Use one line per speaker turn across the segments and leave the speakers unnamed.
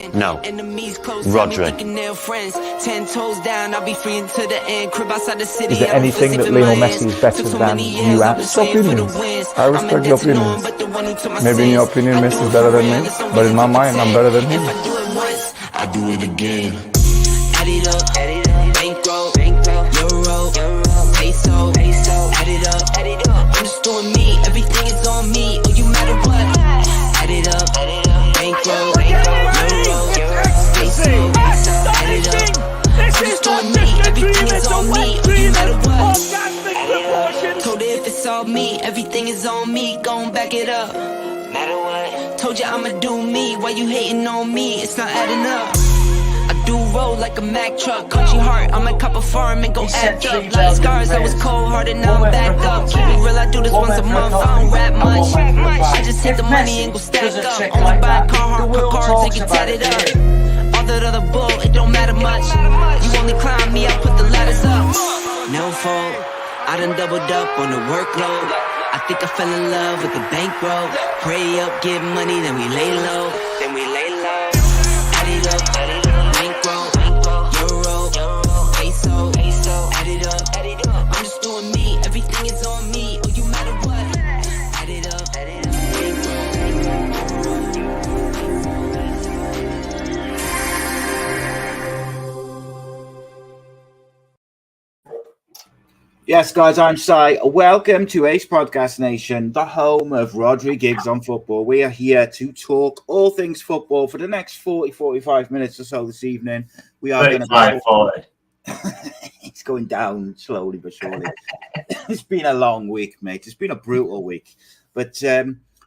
No. Rhodri.
Is there anything that Lionel Messi is better than you at? It's opinions. I respect your opinions. Maybe in your opinion Messi is better than me, but in my mind I'm better than him.
I do it again. Add it up, bankroll, euro, peso, add it up. I'm just doing me, everything is on me, or you matter what. Add it up, bankroll, euro, peso, add it up. I'm just doing me, everything is on me, or you matter what. Told her if it's all me, everything is on me, gon' back it up. Matter what. Told you I'ma do me, why you hating on me? It's not adding up. I do roll like a Mack truck, country heart, I might cop a farm and go act up. Like scars, I was cold-hearted, now I'm back up. Keep it real, I do this once a month, I don't rap much. I just hit the money and go stack up. Only buy Carhartt cards and get tatted up. All that other bull, it don't matter much. You only climb me, I put the ladders up. No fault, I done doubled up on the workload. I think I fell in love with the bankroll. Pray up, get money, then we lay low. Add it up, bankroll, euro, peso, add it up. I'm just doing me, everything is on me, or you matter what. Add it up,
Yes, guys, I'm Si. Welcome to Ace Podcast Nation, the home of Rhodri Giggs on football. We are here to talk all things football for the next 45 minutes or so this evening. We are going to
40.
It's going down slowly but surely. It's been a long week, mate. It's been a brutal week. But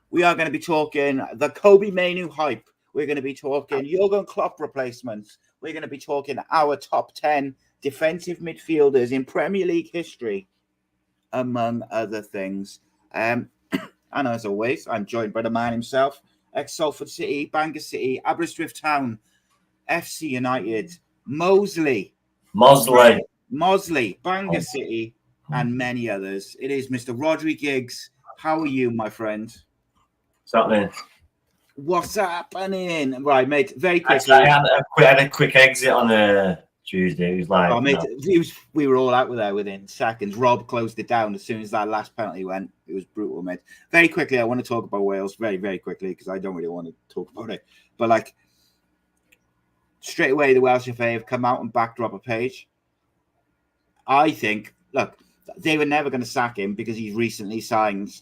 we are going to be talking the Kobe Mainoo hype. We're going to be talking Jurgen Klopp replacements. We're going to be talking our top 10 defensive midfielders in Premier League history, among other things. And as always, I'm joined by the man himself, ex-Salford City, Bangor City, Aberystwyth Town, FC United, Mosley, Bangor City, and many others. It is Mr. Rhodri Giggs. How are you, my friend? What's happening? Right, mate, very quickly.
I had a quick exit on Tuesday. It was like,
we were all out with there within seconds. Rob closed it down as soon as that last penalty went. It was brutal, mate. Very quickly, I want to talk about Wales very, very quickly because I don't really want to talk about it. But straight away, the Welsh FA have come out and backdrop a page. I think, look, they were never going to sack him because he's recently signed,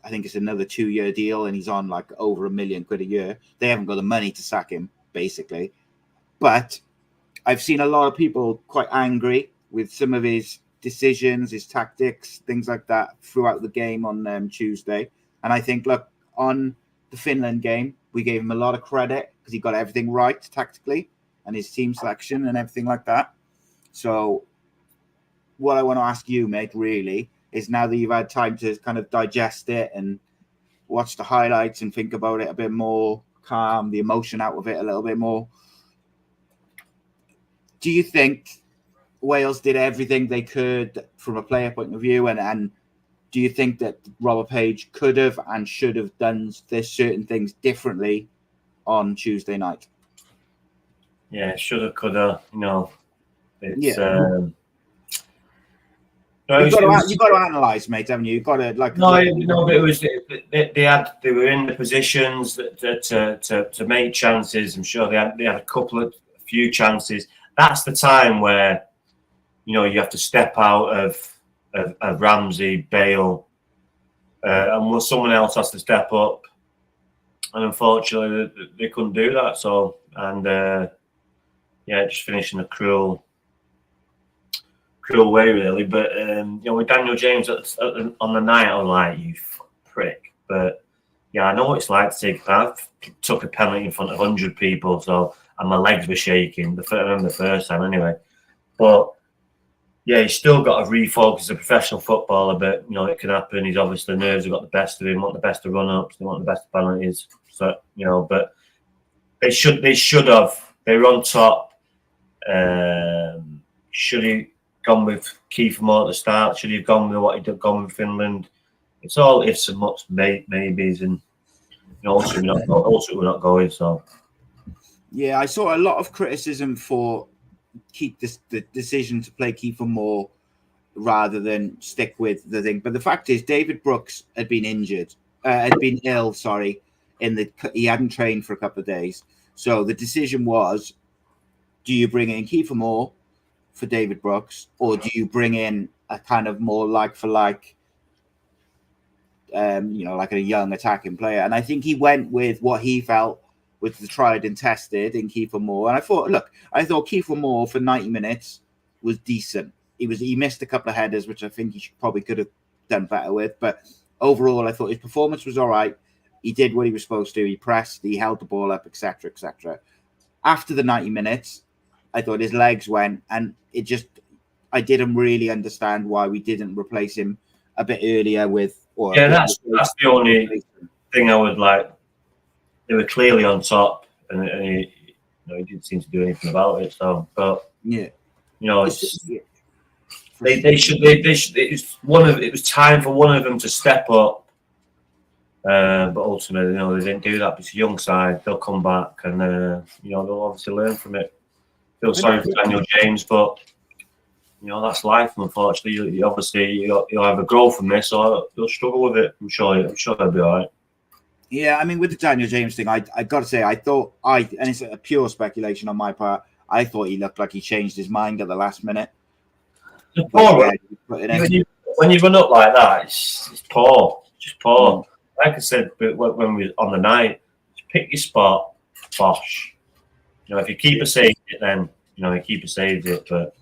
I think it's another 2-year deal and he's on over £1 million a year. They haven't got the money to sack him, basically. But I've seen a lot of people quite angry with some of his decisions, his tactics, things like that throughout the game on Tuesday. And I think, look, on the Finland game, we gave him a lot of credit because he got everything right tactically and his team selection and everything like that. So what I want to ask you, mate, really, is now that you've had time to kind of digest it and watch the highlights and think about it a bit more, calm the emotion out of it a little bit more, do you think Wales did everything they could from a player point of view? And do you think that Robert Page could have and should have done certain things differently on Tuesday night?
Yeah, should have, could have. It's
you've got to analyse, mate, haven't you? You've got to but
it was they were in the positions to make chances. I'm sure they had a few chances. That's the time where you have to step out of Ramsey, Bale, and someone else has to step up. And unfortunately, they couldn't do that. So just finishing a cruel way, really. But with Daniel James on the night, I was like, you prick. But yeah, I know what it's like to take. I've took a penalty in front of 100 people, and my legs were shaking. I remember the first time, anyway. But yeah, he's still got to refocus as a professional footballer. But it can happen. He's obviously, the nerves have got the best of him. Want the best of run-ups. They want the best of penalties. So but they should have. They were on top. Should he gone with Kiefer Moore at the start? Should he have gone with what he'd have gone with Finland? It's all ifs and buts, maybes, and also we're not going. So
Yeah, I saw a lot of criticism for the decision to play Kiefer Moore rather than stick with the thing. But the fact is, David Brooks had been injured, had been ill. Sorry, he hadn't trained for a couple of days. So the decision was: do you bring in Kiefer Moore for David Brooks, or do you bring in a kind of more like for like, like a young attacking player? And I think he went with what he felt was the tried and tested in Kiefer Moore. And I thought Kiefer Moore for 90 minutes was decent. He missed a couple of headers, which I think he probably could have done better with. But overall, I thought his performance was all right. He did what he was supposed to. He pressed, he held the ball up, etc., etc. After the 90 minutes, I thought his legs went, and I didn't really understand why we didn't replace him a bit earlier with.
That's the only thing I would like. They were clearly on top, and he didn't seem to do anything about it. So, but
yeah,
they should. It was time for one of them to step up. But ultimately, they didn't do that. It's a young side; they'll come back, and they'll obviously learn from it. Feel sorry for Daniel James, but that's life. Unfortunately, you'll either grow from this or you'll struggle with it. I'm sure he'll be all right.
Yeah, I mean, with the Daniel James thing, I got to say, and it's a pure speculation on my part, I thought he looked like he changed his mind at the last minute.
When you run up like that, it's poor. Just poor. Like I said, when we were on the night, just pick your spot, bosh. If your keeper saves it, then your keeper saves it. But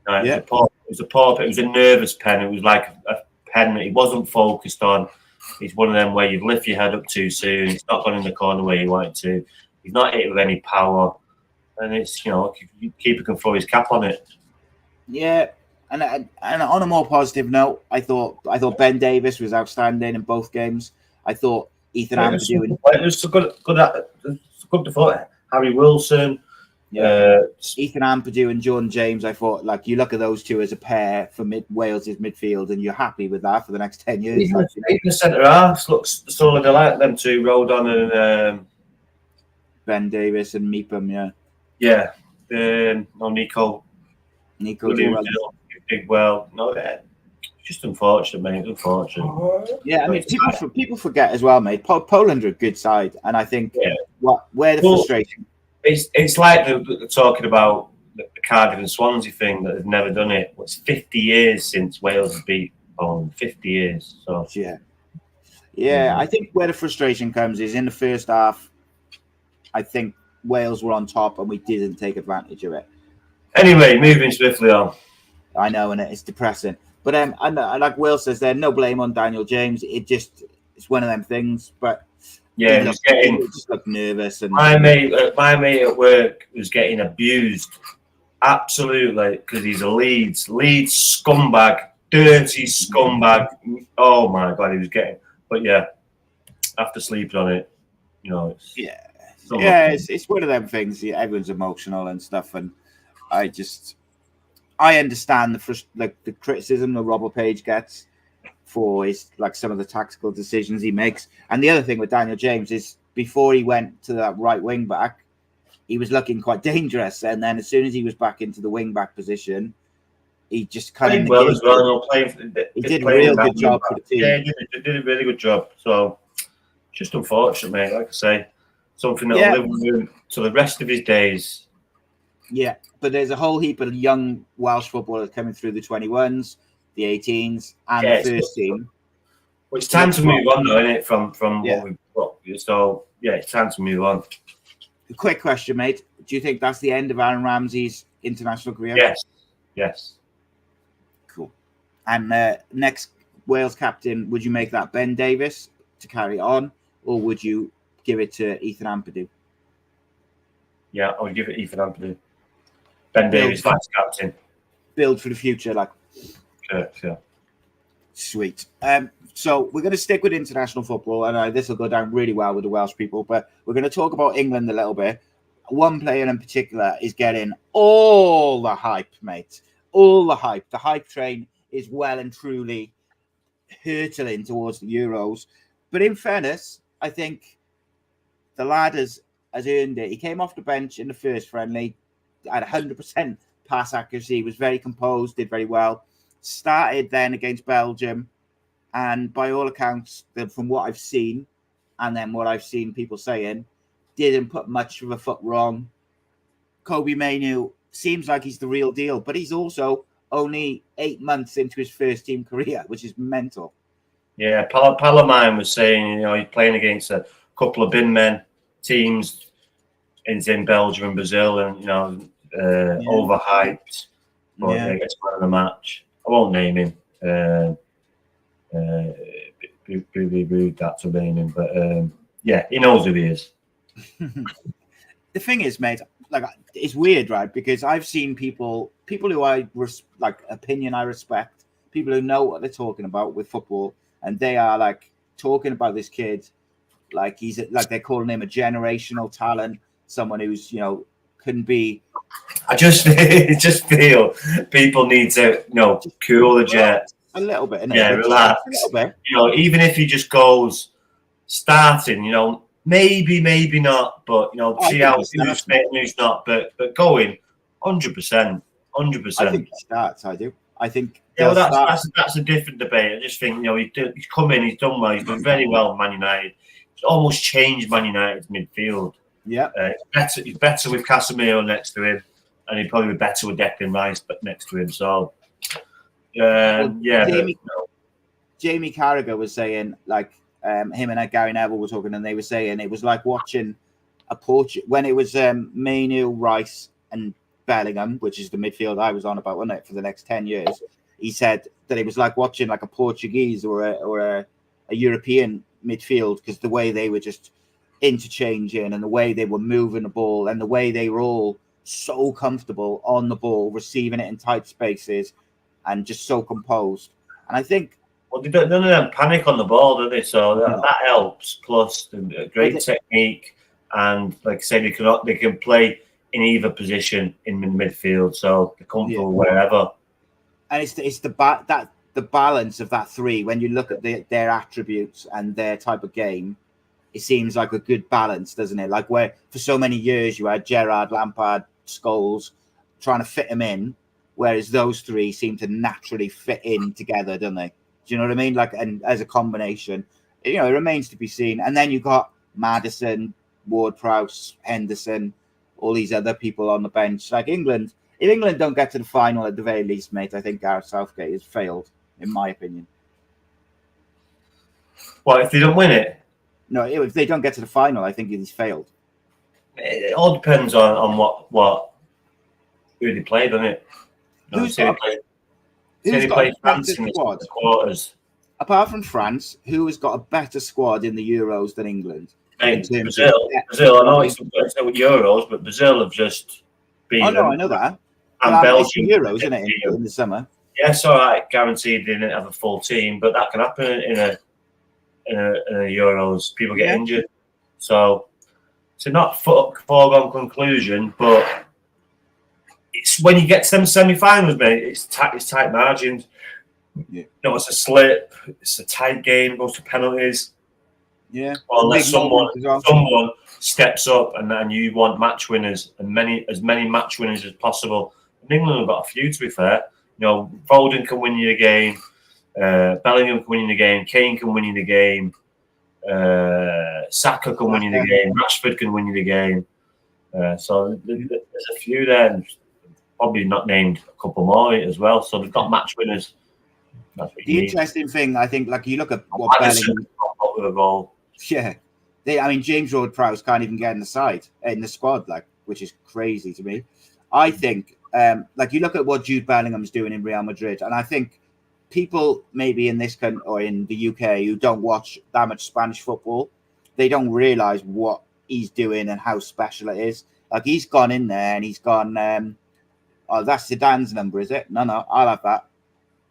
it was a nervous pen. It was like a pen that he wasn't focused on. It's one of them where you lift your head up too soon. It's not gone in the corner where you want it to. He's not hit with any power, and it's keeper can throw his cap on it.
Yeah, and on a more positive note, I thought Ben Davis was outstanding in both games. I thought Ethan Ampadu and
it was good to thought Harry Wilson.
Yeah, Ethan Ampadu and Jordan James. I thought, you look at those two as a pair for Wales's midfield, and you're happy with that for the next 10 years.
Even the centre half looks solid. I like them two, Rodon and
Ben Davis and Meepham.
Nico. Just unfortunate, mate. Unfortunate.
Yeah, I mean, people forget as well, mate. Poland are a good side, and I think where the frustration.
It's like they're talking about the Cardiff and Swansea thing that they've never done it. It's 50 years since Wales has beat Poland. 50 years. So
I think where the frustration comes is in the first half. I think Wales were on top and we didn't take advantage of it.
Anyway, moving swiftly on.
I know, and it's depressing. But and like Will says, there's no blame on Daniel James. It's one of them things. But
he
just looked nervous. And
my mate at work was getting abused, absolutely, because he's a Leeds scumbag, dirty scumbag. Oh my God, he was getting. But after sleeping on it,
it's one of them things. Everyone's emotional and stuff, and I understand the criticism that Robert Page gets for his some of the tactical decisions he makes. And the other thing with Daniel James is before he went to that right wing back, he was looking quite dangerous. And then as soon as he was back into the wing back position, he just kind of
well as well.
He did a real good job for the team.
Yeah, he did a really good job. So just unfortunate, mate. Like I say, something that will live with him to the rest of his days.
Yeah, but there's a whole heap of young Welsh footballers coming through the 21s, the 18s, and the first team.
Well, it's time to move on, though, isn't it? From what we've got. So, it's time to move on.
A quick question, mate. Do you think that's the end of Aaron Ramsey's international career?
Yes.
Cool. And next Wales captain, would you make that Ben Davis to carry on, or would you give it to Ethan Ampadu?
Yeah, I would give it Ethan Ampadu. Ben Davis, vice captain.
Build for the future,
Correct, yeah.
Sweet. So we're going to stick with international football, and this will go down really well with the Welsh people, but we're going to talk about England a little bit. One player in particular is getting all the hype, mate. All the hype. The hype train is well and truly hurtling towards the Euros. But in fairness, I think the lad has has earned it. He came off the bench in the first friendly, had 100% pass accuracy, was very composed, did very well. Started then against Belgium, and by all accounts, from what I've seen, and then what I've seen people saying, didn't put much of a foot wrong. Kobbie Mainoo seems like he's the real deal, but he's also only 8 months into his first team career, which is mental.
Yeah, pal of mine was saying, he's playing against a couple of bin men teams in Belgium and Brazil, and overhyped. But yeah, gets man of the match. I won't name him. Rude that to name him, but he knows who he is.
The thing is, mate, like, it's weird, right? Because I've seen people who I opinion I respect, people who know what they're talking about with football, and they are like talking about this kid like he's like they're calling him a generational talent, someone who's can be.
I just feel people need to cool the jets
a little bit.
Yeah, relax. A little bit. Even if he just goes starting, maybe not, but see how who's not, but going 100%.
I think he starts. I do. I think.
Yeah, well, that's a different debate. I just think he's come in, he's done well, he's done very well at Man United. He's almost changed Man United's midfield.
Yeah,
he's better with Casemiro next to him, and he'd probably be better with Declan Rice next to him. So,
Jamie Carragher was saying, like, him and Gary Neville were talking, and they were saying it was like watching a when it was Mainoo, Rice, and Bellingham, which is the midfield I was on about, wasn't it, for the next 10 years. He said that it was like watching like a Portuguese or a European midfield, because the way they were just interchanging and the way they were moving the ball and the way they were all so comfortable on the ball, receiving it in tight spaces and just so composed. And I think
none of them panic on the ball, do they? So that helps. Plus the great technique, and like I say, they can play in either position in the midfield, so they're comfortable wherever. And
it's the balance of that three. When you look at their attributes and their type of game, it seems like a good balance, doesn't it? Like, where for so many years you had Gerrard, Lampard, Scholes trying to fit them in, whereas those three seem to naturally fit in together, don't they? Do you know what I mean? Like, and as a combination, it remains to be seen. And then you've got Maddison, Ward-Prowse, Henderson, all these other people on the bench. Like England, if England don't get to the final at the very least, mate, I think Gareth Southgate has failed, in my opinion.
What, if they don't win it?
No, if they don't get to the final, I think he's failed.
It all depends on who they play, doesn't it?
Who's got France in the
quarters?
Apart from France, who has got a better squad in the Euros than England?
Brazil. I know it's with Euros, but Brazil have just beaten.
Oh no, I know that.
And Belgium
Euros, isn't it, in the summer?
Yes, all right. Guaranteed they didn't have a full team, but that can happen in a Euros. People get injured, so it's a not foregone conclusion. But it's when you get to them semi-finals, mate. It's tight margins. Yeah. It's a slip. It's a tight game. Goes to penalties.
Yeah.
Or unless someone steps up and you want match winners and as many match winners as possible. And England have got a few, to be fair. Foden can win you a game. Bellingham can win you the game. Kane can win you the game. Saka can win you the game. Rashford can win you the game. So there's a few there. Probably not named a couple more as well. So they've got match winners.
The interesting thing, I think, like you look at what Bellingham
with a goal.
Yeah, James Ward-Prowse can't even get in the squad, like, which is crazy to me. I think, like, you look at what Jude Bellingham's doing in Real Madrid, and I think people maybe in this country or in the UK who don't watch that much Spanish football, they don't realise what he's doing and how special it is. Like, he's gone in there and he's gone, oh, that's Zidane's number, is it? No, I'll have that.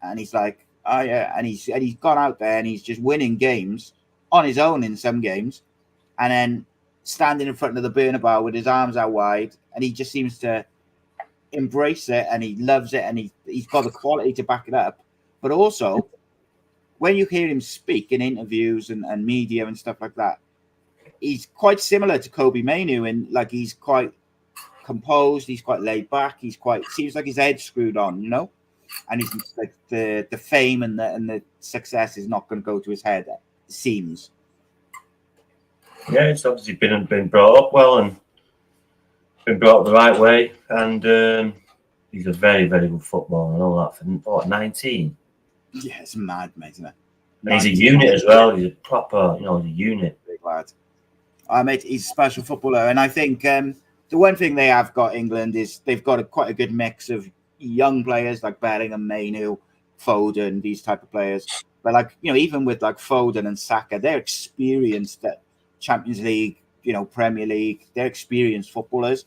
And he's like, oh yeah, and he's gone out there and he's just winning games on his own in some games, and then standing in front of the Bernabeu with his arms out wide, and he just seems to embrace it and he loves it, and he's got the quality to back it up. But also, when you hear him speak in interviews and media and stuff like that, he's quite similar to Kobe Mainoo, and like he's quite composed, he's quite laid back, seems like his head's screwed on, you know, and he's like the fame and the success is not going to go to his head. It seems.
Yeah, it's obviously been brought up well and been brought up the right way, and he's a very, very good footballer and all that. For what, 19?
Yeah, it's mad, mate, isn't it?
And he's a unit as well. He's a proper, he's a unit.
Big lad. Mate, he's a special footballer, and I think the one thing they have got, England, is they've got quite a good mix of young players like Bellingham, Mainoo, Foden, these type of players. But like, even with like Foden and Saka, they're experienced at Champions League, Premier League. They're experienced footballers.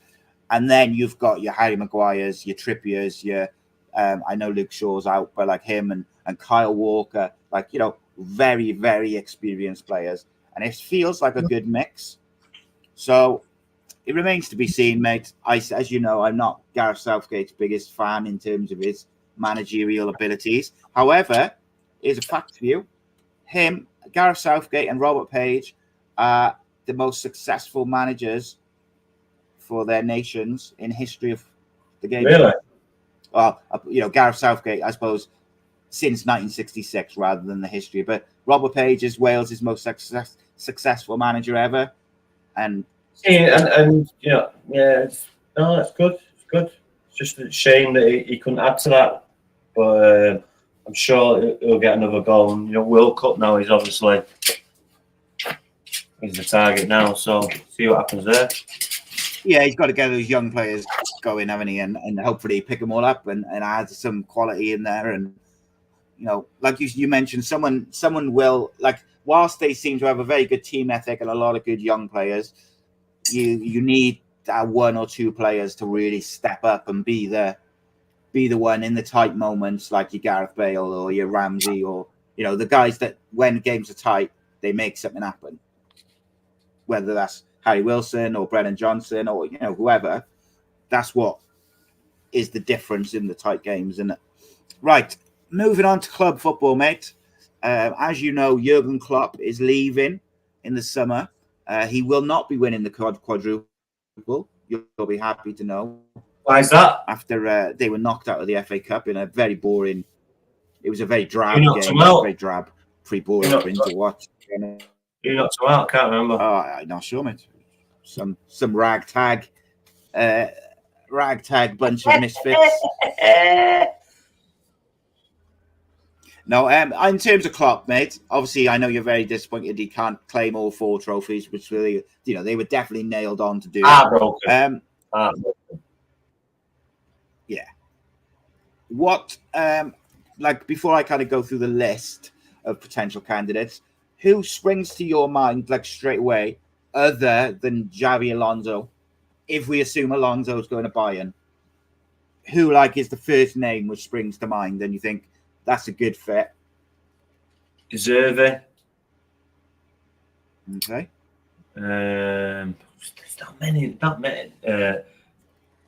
And then you've got your Harry Maguires, your Trippiers, I know Luke Shaw's out, but like him and Kyle Walker, like, very, very experienced players. And it feels like a good mix. So it remains to be seen, mate. As you know, I'm not Gareth Southgate's biggest fan in terms of his managerial abilities. However, here's a fact for you. Him, Gareth Southgate and Robert Page are the most successful managers for their nations in history of the game.
Really?
Well, Gareth Southgate, I suppose, since 1966 rather than the history. But Robert Page is Wales' most successful manager ever. And
that's good. It's good. It's just a shame that he couldn't add to that. But I'm sure he'll get another goal. And, World Cup now is obviously he's the target now. So see what happens there.
Yeah, he's got to get those young players going, haven't he? And hopefully pick them all up and add some quality in there. And like you mentioned, someone will, like, whilst they seem to have a very good team ethic and a lot of good young players, you need that one or two players to really step up and be the one in the tight moments, like your Gareth Bale or your Ramsey, or the guys that when games are tight, they make something happen. Whether that's Harry Wilson or Brennan Johnson or whoever, that's what is the difference in the tight games, isn't it? Right, moving on to club football, mate. As you know, Jurgen Klopp is leaving in the summer. He will not be winning the quadruple. You'll be happy to know.
Why is that?
After they were knocked out of the FA Cup in a very boring. It was a very drab
game.
Very drab, pretty boring to watch.
You knocked him out? I can't remember.
Oh, I'm not sure, mate. Some ragtag bunch of misfits. No, in terms of Klopp, mate, obviously I know you're very disappointed he can't claim all 4 trophies, which really, they were definitely nailed on to do.
Broken.
Yeah. What, like, before I kind of go through the list of potential candidates, who springs to your mind, like, straight away, other than Xabi Alonso, if we assume Alonso's going to Bayern? Who, like, is the first name which springs to mind and you think that's a good fit?
Deserve.
Okay.
There's not many.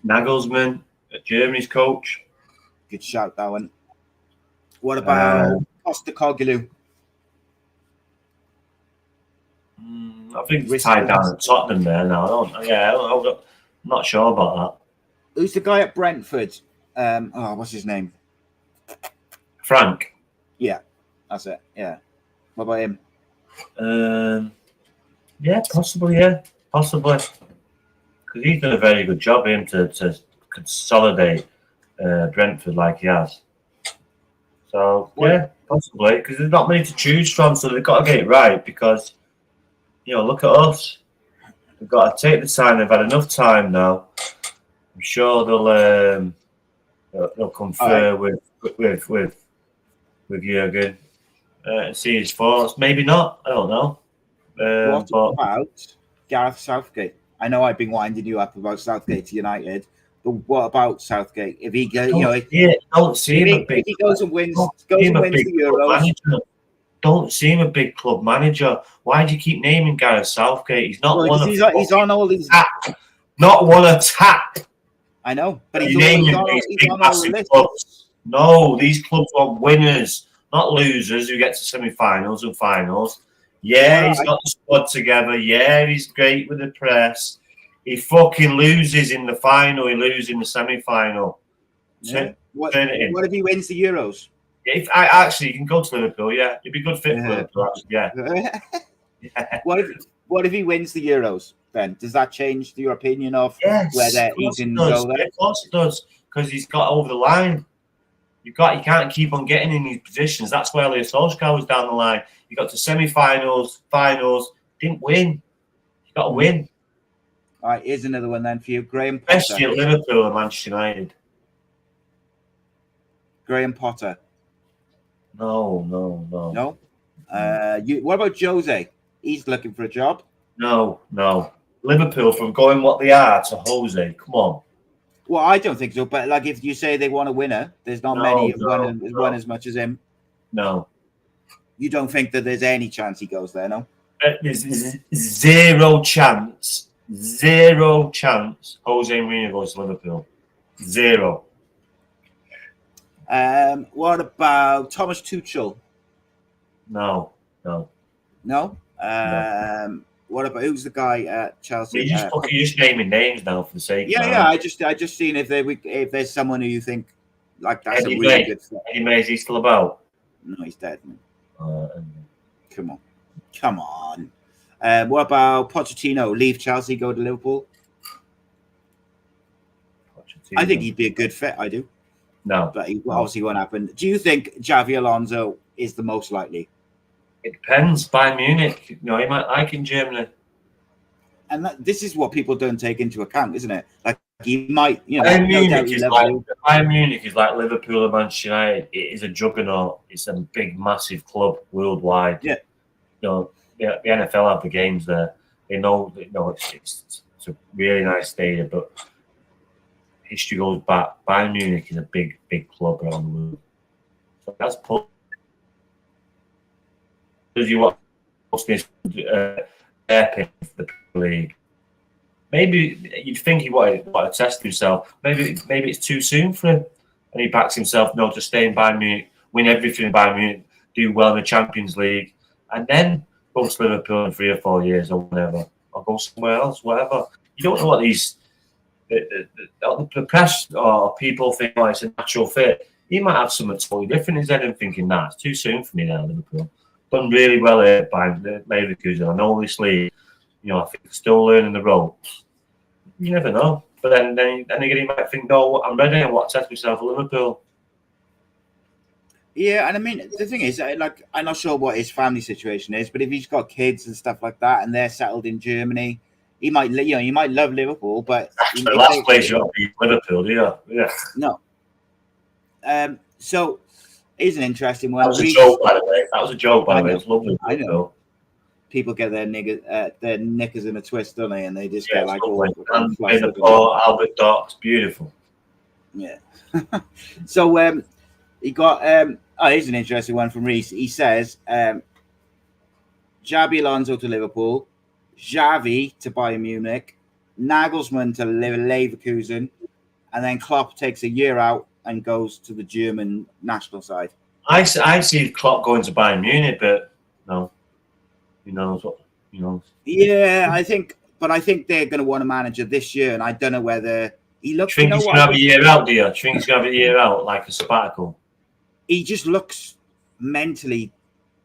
Nagelsmann, Germany's coach.
Good shout, that one. What about Postecoglou?
I think he's tied down at Tottenham there now. I'm not sure about that.
Who's the guy at Brentford? What's his name?
Frank.
Yeah, that's it. Yeah. What about him?
Possibly. Because he's done a very good job him to consolidate Brentford like he has. So possibly, because there's not many to choose from, so they've got to get it right. Because look at us. We've got to take the time. They've had enough time now. I'm sure they'll confer with Jurgen and see his thoughts. Maybe not. I don't know.
What about Gareth Southgate? I know I've been winding you up about Southgate to United, but what about Southgate? If he goes,
don't see him
if he goes and wins the Euros.
Don't see him a big club manager. Why do you keep naming Gareth Southgate? He's not one.
He's on all these.
Not one attack.
I know, but
he's on all the clubs. No, these clubs want winners, not losers who get to semi-finals and finals. Yeah, he's got the squad together. Yeah, he's great with the press. He fucking loses in the final. He loses in the semi-final.
Yeah. What if he wins the Euros?
If I actually, you can go to Liverpool. Yeah, he'd be a good fit for Liverpool. Actually. Yeah.
Yeah. What if he wins the Euros? Then does that change your opinion of whether he can go there?
Of course it does, because he's got over the line. You can't keep on getting in these positions. That's where Leo Solskjaer was down the line. You got to semi-finals, finals, didn't win. You got to win.
All right, here's another one then for you, Graham Potter.
Especially at Liverpool and Manchester United.
Graham Potter.
No.
No. What about Jose? He's looking for a job.
No. Liverpool, from going what they are to Jose. Come on.
Well, I don't think so. But like, if you say they want a winner, there's not many who've won as much as him.
No.
You don't think that there's any chance he goes there? No.
There's zero chance. Zero chance. Jose Mourinho goes to Liverpool. Zero.
What about Thomas Tuchel?
No.
What about who's the guy at Chelsea?
You're just naming names now for the sake.
Yeah. I just seen if there's someone who you think like that's
Eddie
a really good fit.
Eddie Mays, he's still about.
No, he's dead. Come on. What about Pochettino? Leave Chelsea, go to Liverpool. I think he'd be a good fit. I do.
No,
but he obviously won't happen. Do you think Xavi Alonso is the most likely?
It depends. Bayern Munich, he might like in Germany.
And this is what people don't take into account, isn't it? Like he might,
Bayern Munich is like Liverpool and Manchester United. It is a juggernaut. It's a big, massive club worldwide.
Yeah.
The NFL have the games there. They know it's a really nice stadium, but history goes back. Bayern Munich is a big, big club around the world. So that's put. Does you want this airpin for the league? Maybe you'd think he wanted to test himself. Maybe it's too soon for him, and he backs himself to stay in Bayern Munich, win everything in Bayern Munich, do well in the Champions League, and then go to Liverpool in 3 or 4 years or whatever, or go somewhere else, whatever. You don't know what these the press or people think. Oh, it's a natural fit. He might have something totally different in his head and thinking, nah, it's too soon for me now, Liverpool. Done really well here by Leverkusen. I know this league, I think still learning the ropes. You never know. But then again, he might think, no, I'm ready. I want to test myself at Liverpool.
Yeah, and I mean, the thing is, like, I'm not sure what his family situation is, but if he's got kids and stuff like that, and they're settled in Germany, he might love Liverpool, but
that's the last place you want to be, Liverpool, yeah.
No. So. Is an interesting one.
That was a joke, by the way. It's lovely.
I know. People get their knickers in a twist, don't they? And they just get like all
Albert Docks, beautiful.
Yeah. So he got here's an interesting one from Reese. He says Xabi Alonso to Liverpool, Xavi to Bayern Munich, Nagelsmann to Leverkusen, and then Klopp takes a year out and goes to the German national side.
I see Klopp going to Bayern Munich, but no, who knows what.
Yeah, I think they're going to want a manager this year, and I don't know whether he looks.
Do you think he's going to have a year out? Do you? Do you think he's going to have a year out, like a sabbatical?
He just looks mentally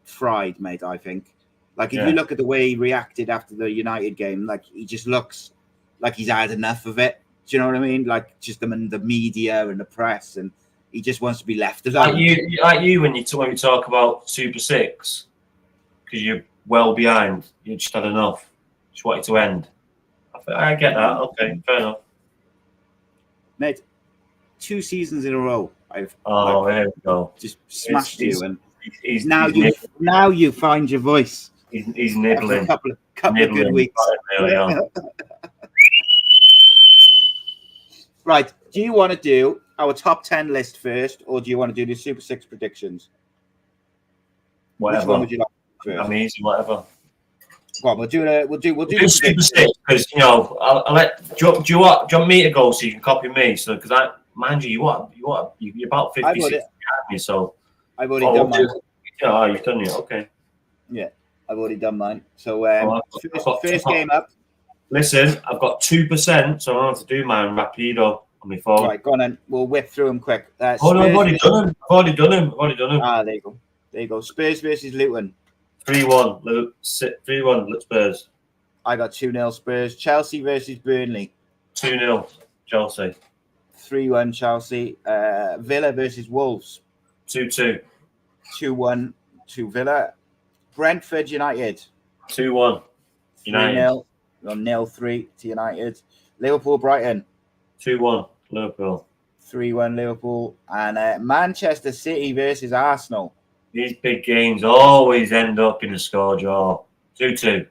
fried, mate. I think. Like if you look at the way he reacted after the United game, like he just looks like he's had enough of it. Do you know what I mean? Like just the media and the press, and he just wants to be left alone.
Like you when you talk about Super 6, because you're well behind. You just had enough. Just wanted to end. I get that. Okay, fair enough.
Mate, 2 seasons in a row.
There we go.
Just smashed you, and now you find your voice.
He's nibbling.
A couple of good weeks. Right. Do you want to do our top 10 list first, or do you want to do the Super 6 predictions?
Whatever.
Which one would you like first?
I'm easy, whatever.
Go on, we'll do
Super 6 because I'll let. Do you want me to go so you can copy me? So because you're about 56 behind me, so
I've already done mine.
You've done it. Okay.
Yeah. I've already done mine. So
I've
first game up.
Listen, I've got 2%, so I don't have to do mine rapido on my phone.
Right, go on then. We'll whip through them quick.
No, I've already done them.
Ah, there you go. Spurs versus Luton.
3-1. 3-1 Spurs.
I got 2-0 Spurs. Chelsea versus Burnley.
2-0 Chelsea.
3-1 Chelsea. Villa versus Wolves.
2-2.
2-1 to Villa. Brentford United.
2-1 United.
3-0. 0-3 to United. Liverpool Brighton.
2-1 Liverpool.
3-1 Liverpool. And Manchester City versus Arsenal.
These big games always end up in a score draw. 2-2.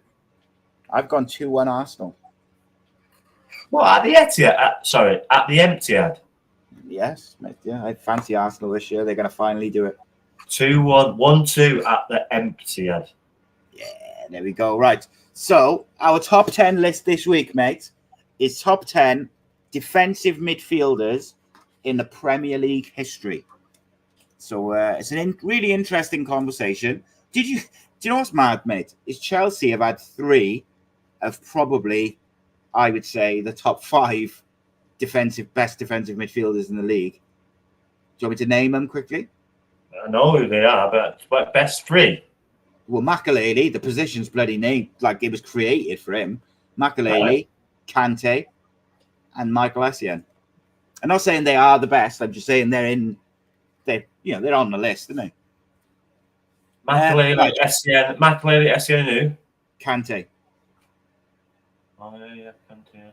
I've gone 2-1 Arsenal.
What, at the Etihad? At the Etihad.
Yes, mate, yeah. I fancy Arsenal this year. They're going to finally do it.
2-1. 1-2 at the Etihad.
Yeah, there we go. Right. So, our top 10 list this week, mate, is top 10 defensive midfielders in the Premier League history. So, it's a really interesting conversation. Do you know what's mad, mate? Is Chelsea have had 3 of probably, I would say, the top 5 best defensive midfielders in the league. Do you want me to name them quickly?
I know who they are, but best 3.
Well, Makelele, the position's bloody name, like it was created for him. Makelele,
Right.
Kante, and Michael Essien. I'm not saying they are the best. I'm just saying they're on the list, aren't they?
Makelele,
right.
Essien, who?
Kante.
Oh, yeah, Kante.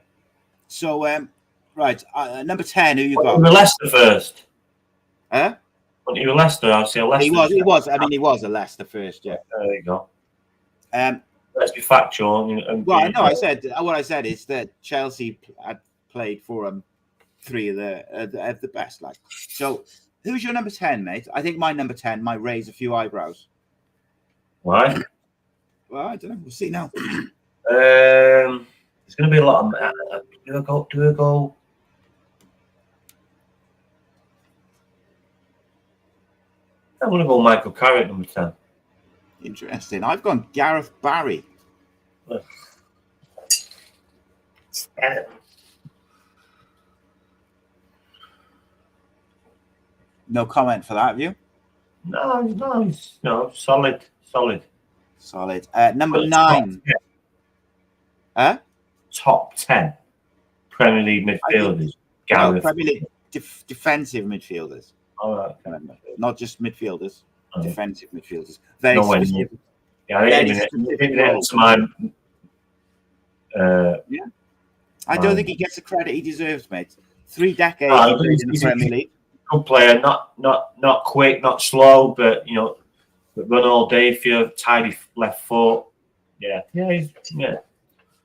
So, right, number 10, who you
You
got?
were Leicester first.
Huh?
Wasn't you Leicester? I'll say Leicester.
He was. I mean, he was a Leicester first, yeah.
There you go.
Um,
Let's be factual.
Well, I know. What I said is that Chelsea had played for 3 of the best. Like, so who's your number 10, mate? I think my number 10 might raise a few eyebrows.
Why?
Well, I don't know. We'll see now.
There's going to be a lot of do a goal. I'm going to go Michael Carrick, number 10.
Interesting. I've gone Gareth Barry. No comment for that, have you?
No, solid.
Solid. Number 9. Huh?
Top 10 Premier League midfielders. Gareth.
Premier League defensive midfielders.
All right.
Remember, not just midfielders.
Oh.
Defensive midfielders. Very
No way.
specific.
Yeah, I didn't even get to mine.
I don't think he gets the credit he deserves, mate. 3 decades
No,
in the Premier League.
Good player, not quick, not slow, but run all day for you, tidy left foot. Yeah.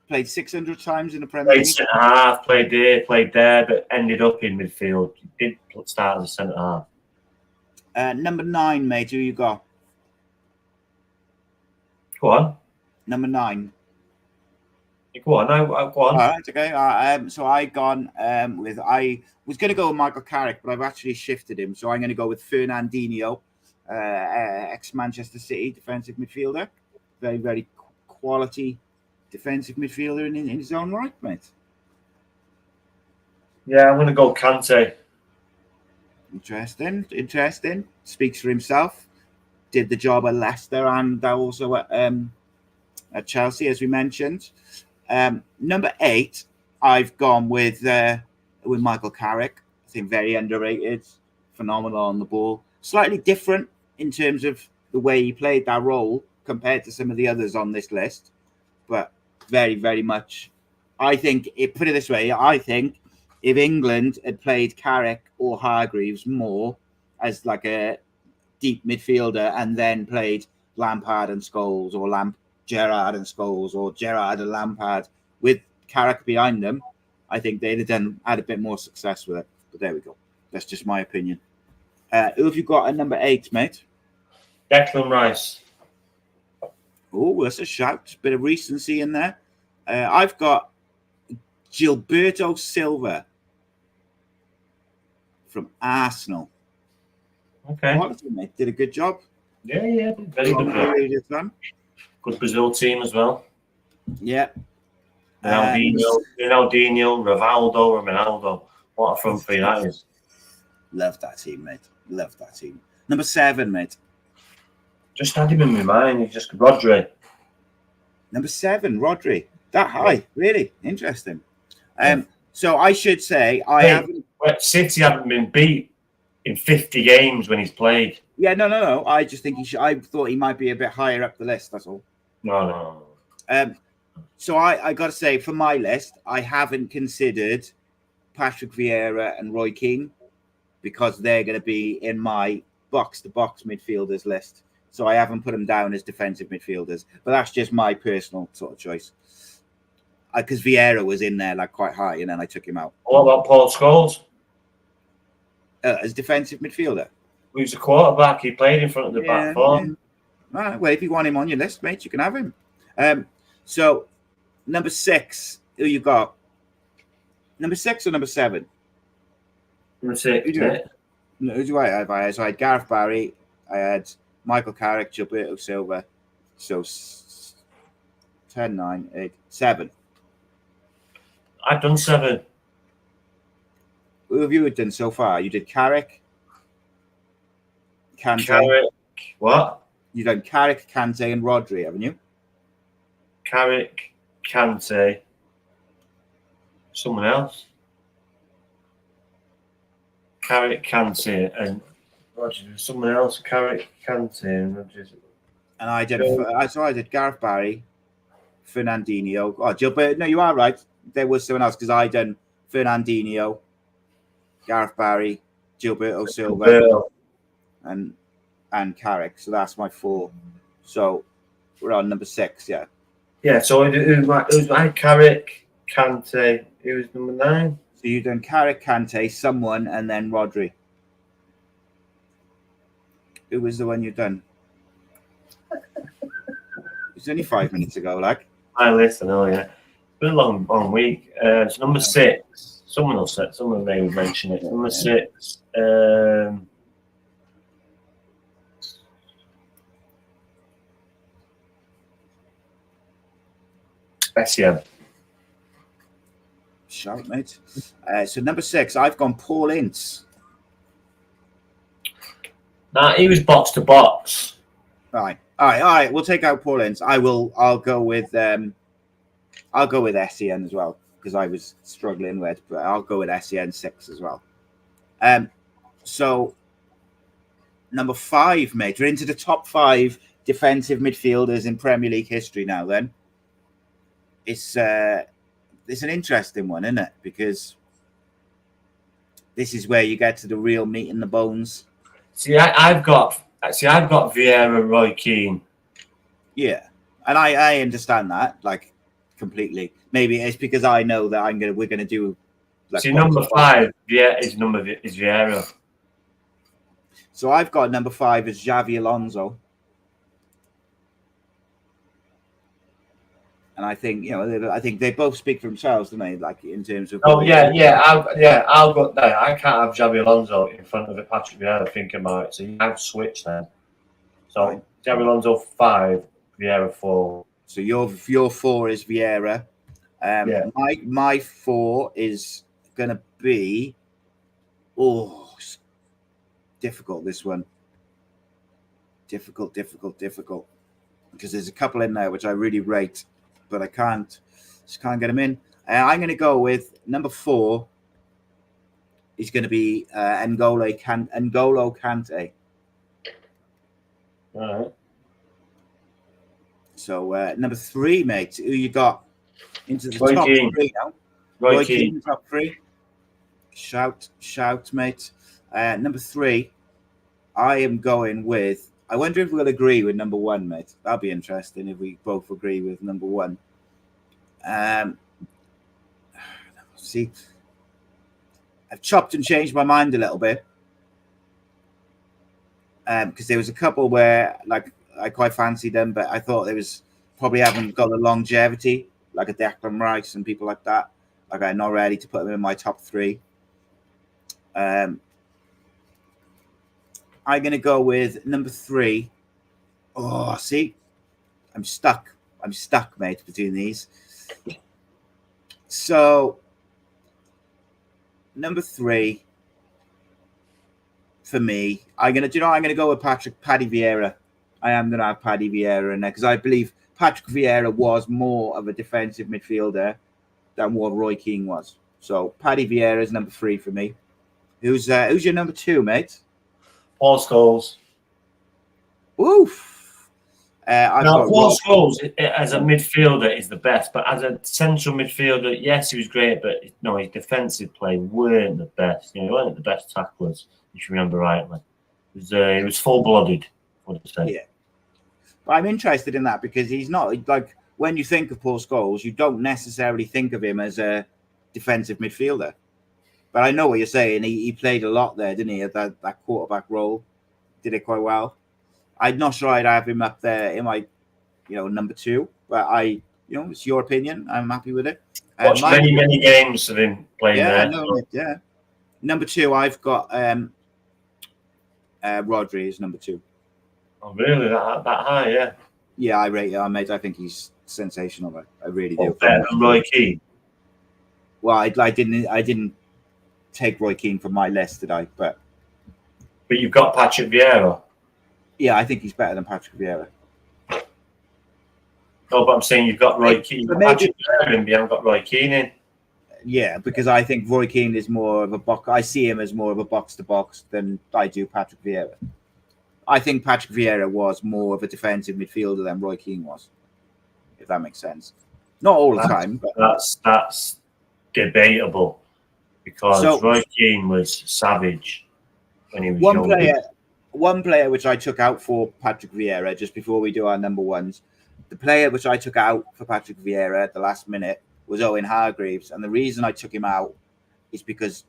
Played 600 times in the Premier
Played
League.
centre half, played there, but ended up in midfield. He did start as a centre half.
Number 9, mate. Who you got?
Go on.
Number 9.
Go on. No, go on.
All right, okay. So I gone with. I was going to go with Michael Carrick, but I've actually shifted him. So I'm going to go with Fernandinho, ex-Manchester City defensive midfielder. Very, very quality defensive midfielder in his own right, mate.
Yeah, I'm going to go Kante.
Interesting. Speaks for himself. Did the job at Leicester and also at Chelsea, as we mentioned. Number 8, I've gone with Michael Carrick. I think very underrated, phenomenal on the ball. Slightly different in terms of the way he played that role compared to some of the others on this list, but very, very much. I think, put it this way, I think if England had played Carrick or Hargreaves more as like a deep midfielder and then played Lampard and Scholes or Gerrard and Scholes or Gerrard and Lampard with Carrick behind them, I think they'd have had a bit more success with it. But there we go. That's just my opinion. Who have you got at number 8, mate?
Declan Rice.
Oh, that's a shout. Bit of recency in there. I've got Gilberto Silva from Arsenal.
Okay.
Quality, mate. Did a good job.
Yeah. Very good.
Done.
Good Brazil team as well.
Yeah.
Ronaldinho, Rivaldo, Ronaldo. What a front three that is.
Love that team, mate. Love that team. Number 7, mate.
Just had him in my mind. He's just Rhodri.
Number 7, Rhodri. That high,
Yeah.
Really interesting.
Yeah.
So I should say
City haven't been beat in 50 games when he's played.
Yeah, no. I just think he should. I thought he might be a bit higher up the list. That's all.
No.
So I got to say, for my list, I haven't considered Patrick Vieira and Roy Keane because they're going to be in my box-to-box midfielders list. So I haven't put them down as defensive midfielders. But that's just my personal sort of choice. Because Vieira was in there like quite high, and then I took him out.
What about Paul Scholes?
As defensive midfielder.
Who's the quarterback? He played in front of the back four.
Yeah. Right, well, if you want him on your list, mate, you can have him. So, number 6, who you got? Number 6 or number 7?
Number 6.
Who do I have? So I had Gareth Barry, I had Michael Carrick, Gilberto Silva. So 10, 9, 8, 7.
I've done 7.
Who have you done so far? You did Carrick, Kante.
Carrick. What?
You've done Carrick, Kante, and Rhodri, haven't you?
Carrick, Kante. Someone else. Carrick, Kante, and Rodgers. Someone else. Carrick, Kante, and Rodgers.
And I did Gareth Barry, Fernandinho. Oh, Gilbert. No, you are right. There was someone else because I done Fernandinho, Gareth Barry, Gilberto Silva, and Carrick. So that's my 4. So we're on number 6, yeah.
Yeah, so it was like Carrick, Kante. It was number 9.
So you've done Carrick, Kante, someone, and then Rhodri. Who was the one you've done? It was only 5 minutes ago, like.
I listen, yeah. It's been a long week. It's number 6. Someone may mention it. Number 6. SEM.
Shout, mate. So number 6, I've gone Paul Ince.
Nah, he was box to box.
All right. We'll take out Paul Ince. I'll go with SEN as well because I was struggling with, but I'll go with SEN 6 as well. So number 5, mate. We're into the top 5 defensive midfielders in Premier League history now. Then it's an interesting one, isn't it? Because this is where you get to the real meat and the bones.
See, I've got Vieira, Roy Keane.
Yeah, and I understand that like completely. Maybe it's because I know that we're gonna do. Like,
see, number 5, is Vieira.
So I've got number 5 as Xavi Alonso, and I think they both speak for themselves, don't they? Like in terms of.
Oh yeah. I'll go. No, I can't have Xavi Alonso in front of Patrick Vieira. Thinking about it, so you have to switch then. So Xavi Alonso 5, Vieira 4. So
your 4 is Vieira. My 4 is gonna be difficult. This one difficult because there's a couple in there which I really rate, but I just can't get them in. I'm gonna go with number 4. He's gonna be N'Golo Kante.
All right.
So number 3, mate. Who you got into the
Roy
top
Keane.
3 now?
Roy Keane.
Top 3. Shout, mate. Number 3, I am going with. I wonder if we'll agree with number 1, mate. That'll be interesting if we both agree with number 1. See, I've chopped and changed my mind a little bit because there was a couple where like I quite fancied them, but I thought they was probably haven't got the longevity like a Declan Rice and people like that. Like I'm not ready to put them in my top 3. I'm going to go with number 3. Oh, see, I'm stuck, mate, between these. So, number 3 for me, I'm gonna go with Paddy Vieira. I am gonna have Paddy Vieira in there because I believe Patrick Vieira was more of a defensive midfielder than what Roy Keane was. So Paddy Vieira is number 3 for me. Who's your number 2, mate?
Paul Scholes.
Oof.
Paul Scholes as a midfielder is the best, but as a central midfielder, yes, he was great, but no, his defensive play weren't the best. He weren't the best tacklers, if you remember rightly. He was full-blooded, I would say.
Yeah. But I'm interested in that because he's not like when you think of Paul Scholes, you don't necessarily think of him as a defensive midfielder. But I know what you're saying. He played a lot there, didn't he? At that quarterback role, did it quite well. I'm not sure I'd have him up there in my, number 2. But it's your opinion. I'm happy with it.
Watched many games of him playing there.
Yeah. Number 2, I've got Rhodri is number 2.
Oh, really? That high? Yeah.
Yeah, I rate him, mate. I think he's sensational. I really do.
Better than Roy Keane.
Well, I didn't take Roy Keane from my list, did I? But
you've got Patrick Vieira.
Yeah, I think he's better than Patrick Vieira.
No, but I'm saying you've got Roy Keane. Patrick Vieira, and you haven't got Roy Keane in.
Yeah, because I think Roy Keane is more of a box. I see him as more of a box-to-box than I do Patrick Vieira. I think Patrick Vieira was more of a defensive midfielder than Roy Keane was, if that makes sense. Not all the time. But
that's debatable because Roy Keane was savage when he was young.
One player which I took out for Patrick Vieira, just before we do our number 1s, the player which I took out for Patrick Vieira at the last minute was Owen Hargreaves. And the reason I took him out is because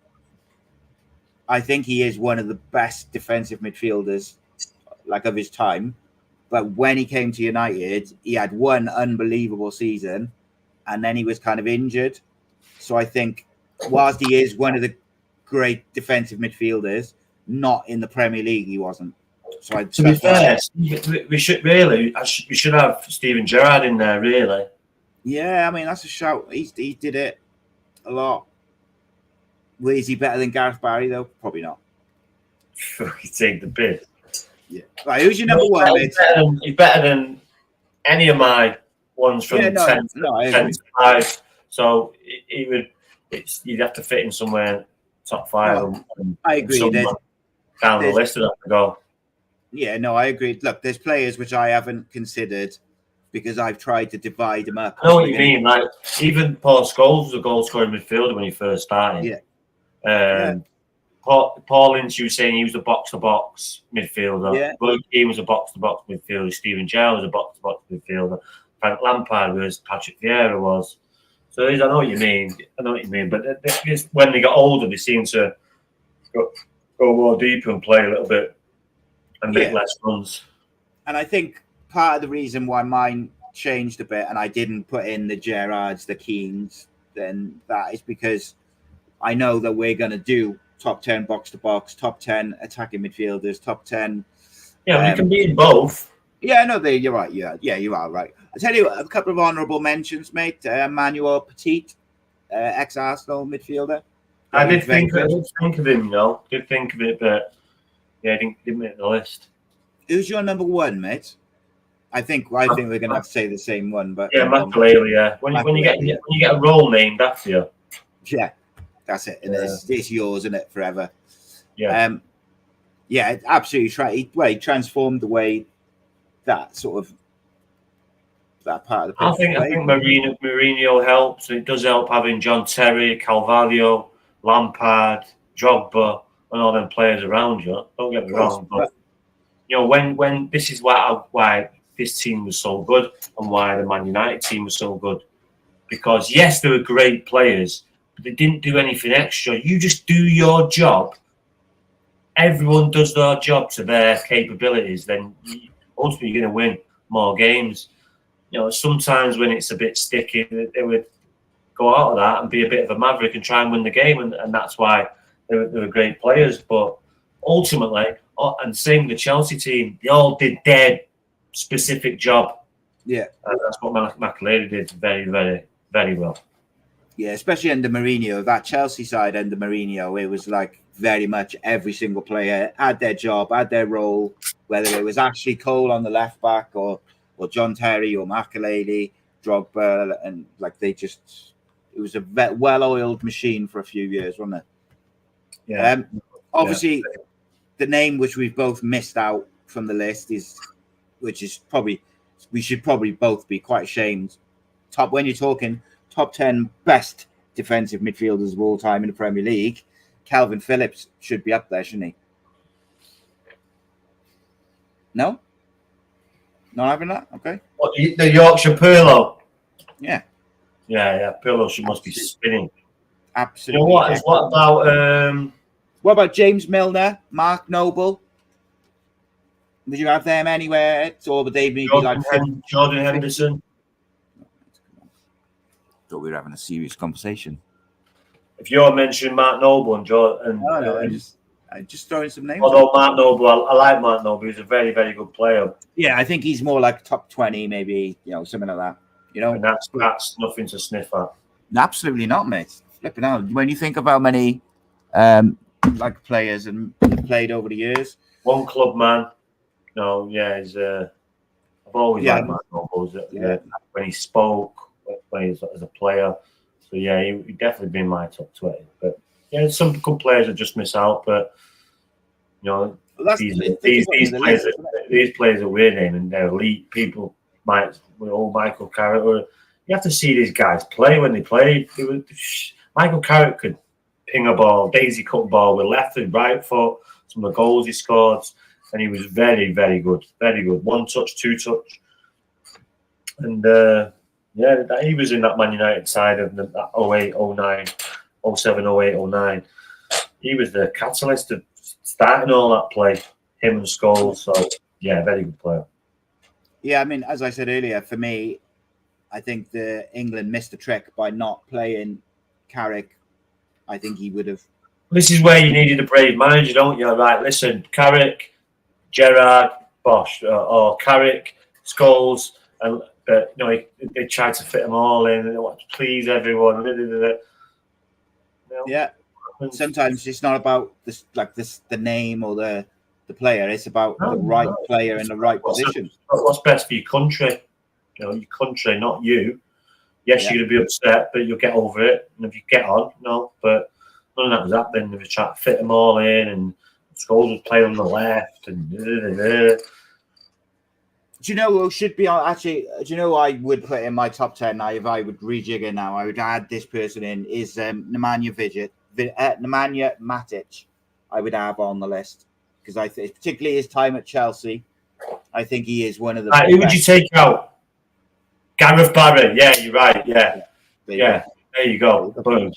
I think he is one of the best defensive midfielders of his time. But when he came to United, he had one unbelievable season and then he was kind of injured. So I think whilst he is one of the great defensive midfielders, not in the Premier League, he wasn't. So
to be fair, we should have Steven Gerrard in there, really.
Yeah, I mean that's a shout. He did it a lot. Well, is he better than Gareth Barry though? Probably not.
He take the bid.
Yeah. Right, who's your number 1?
He's better than any of my ones from 10 to 5. So you'd have to fit in somewhere top 5.
I agree.
Down the list, I'd have to go.
Yeah, no, I agree. Look, there's players which I haven't considered because I've tried to divide them up.
I know what you mean. Like even Paul Scholes was a goal-scoring midfielder when he first started.
Yeah.
Paul Lynch, you were saying he was a box-to-box midfielder.
Yeah.
Roy Keane was a box-to-box midfielder. Steven Gerrard was a box-to-box midfielder. Frank Lampard was. Patrick Vieira was. So I know what you mean. But when they got older, they seem to go more deeper and play a little bit and make less runs.
And I think part of the reason why mine changed a bit and I didn't put in the Gerrards, the Keanes, then that is because I know that we're going to do top 10 box-to-box, top 10 attacking midfielders, top 10.
Yeah, we can be in both.
Yeah, no, you're right. Yeah, you are right. I'll tell you a couple of honourable mentions, mate. Manuel Petit, ex-Arsenal midfielder.
I did think of him, Did think of it, but yeah, I didn't make the list.
Who's your number 1, mate? I think we're going to have to say the same one, but
Makelele, yeah. When you get a role named after you,
yeah, that's it. And it's yours, isn't it, forever?
Yeah.
Yeah, absolutely. He transformed the way that sort of that part of the.
I think Mourinho helps. It does help having John Terry, Carvalho, Lampard, Drogba, and all them players around you. Don't get me wrong, but when this is why this team was so good and why the Man United team was so good, because yes, they were great players, but they didn't do anything extra. You just do your job. Everyone does their job to their capabilities. Then ultimately you're going to win more games. Sometimes when it's a bit sticky, they would go out of that and be a bit of a maverick and try and win the game, and that's why they were great players. But ultimately, and same with the Chelsea team, they all did their specific job.
Yeah.
That's what McAleary did very, very, very well.
Yeah, especially under Mourinho, that Chelsea side under Mourinho, it was like very much every single player had their job, had their role, whether it was Ashley Cole on the left back or John Terry or Makelele, Drogba, and like it was a well-oiled machine for a few years, wasn't it?
Yeah.
Obviously, the name which we've both missed out from the list which is probably, we should probably both be quite ashamed. When you're talking top 10 best defensive midfielders of all time in the Premier League, Calvin Phillips should be up there, shouldn't he? No? Not having that? Okay.
What, the Yorkshire Pirlo?
Yeah.
Yeah. Pirlo must be spinning.
Absolutely.
You know
what about James Milner, Mark Noble? Would you have them anywhere? Or would they be like
Jordan Henderson?
Thought we were having a serious conversation.
If you're mentioning Mark Noble and Jordan,
no, I just throwing some names.
Although Mark Noble, I like Mark Noble. He's a very, very good player.
Yeah, I think he's more like top 20, maybe, something like that.
And that's nothing to sniff at.
Absolutely not, mate. Flipping out. When you think of how many like players and played over the years,
one club man. No, yeah, he's. I've always liked Mark Noble. When he spoke, when he's as a player. So yeah, he definitely been my top 20. But yeah, some good players that just miss out. But these players are we're naming, they're elite people. Michael Carrick. You have to see these guys play when they play. Michael Carrick could ping a ball, daisy cut ball with left and right foot. Some of the goals he scored, and he was very, very good. Very good. 1 touch, 2 touch, and he was in that Man United side of that 08, 09, 07, 08, 09. He was the catalyst of starting all that play. Him and Scholes. So yeah, very good player.
Yeah, I mean, as I said earlier, for me, I think England missed a trick by not playing Carrick. I think he would have.
This is where you needed a brave manager, don't you? Right, listen, Carrick, Gerrard, Bosch, or Carrick, Scholes, and they tried to fit them all in. They want to please everyone.
Yeah, sometimes it's not about the name or the player. It's about the right player in the right position.
What's best for your country? Your country, not you. Yes, you're going to be upset, but you'll get over it. And if you get on, but none of that was happening. They were trying to fit them all in, and Scholes was playing on the left. And
do you know who should be on? Actually, do you know who I would put in my top 10 now? If I would rejig it now, I would add this person in. Is Nemanja Matic? I would have on the list because I think, particularly his time at Chelsea, I think he is one of the.
Who would you take out? Gareth Barry. Yeah, you're right. Yeah. There you go. Boom.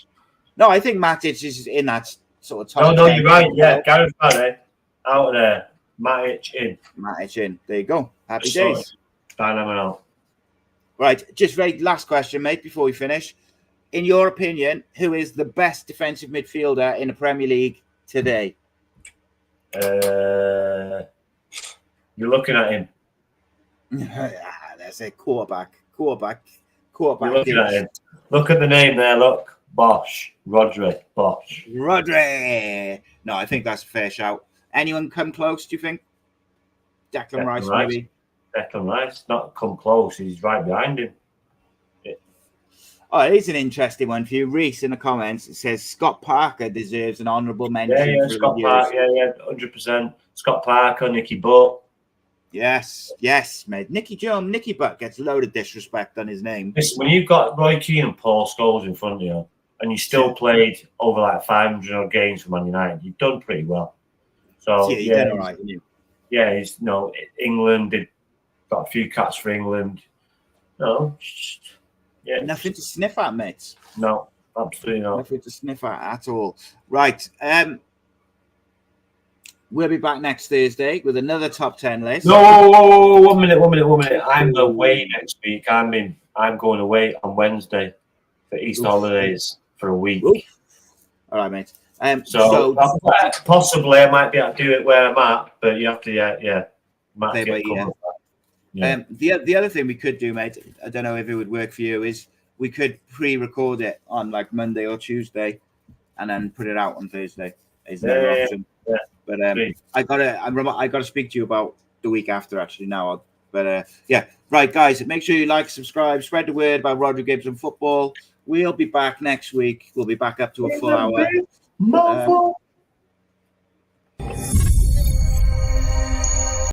No, I think Matic is in that sort of top.
No, you're right. Yeah, Gareth Barry out of there. Matic in.
There you go. Happy days.
Phenomenal.
Right. Just very last question, mate, before we finish. In your opinion, who is the best defensive midfielder in the Premier League today?
You're looking at him.
That's a quarterback.
You're looking at him. Look at the name there. Look. Bosch. Rhodri. Bosch.
Rhodri. No, I think that's a fair shout. Anyone come close, do you think? Declan Rice, maybe?
Declan Rice. Not come close. He's right behind him.
Oh, it is an interesting one for you. Reese in the comments, it says Scott Parker deserves an honourable mention.
Yeah, Scott Parker. Yeah, 100%. Scott Parker, Nicky Butt.
Yes, mate. Nicky Butt gets a load of disrespect on his name.
Listen, when you've got Roy Keane and Paul Scholes in front of you, and you still played over like 500 games for Man United, you've done pretty well. So
you've done all right.
Yeah, he's England did got a few caps for England. No, yeah,
nothing to sniff at, mate.
No, absolutely not.
Nothing to sniff at all. Right. We'll be back next Thursday with another top 10 list.
No, 1 minute. I'm away next week. I'm going away on Wednesday for Easter holidays for a week.
Oof. All right, mate.
So possibly I might be able to do it where I'm at, but you have to, Might have to get Yeah.
The other thing we could do, mate, I don't know if it would work for you, is we could pre-record it on like Monday or Tuesday, and then put it out on Thursday. Is another option.
Yeah.
But I gotta speak to you about the week after actually now. But yeah, right, guys, make sure you like, subscribe, spread the word about Rhodri Giggs and football. We'll be back next week. We'll be back up to a full hour.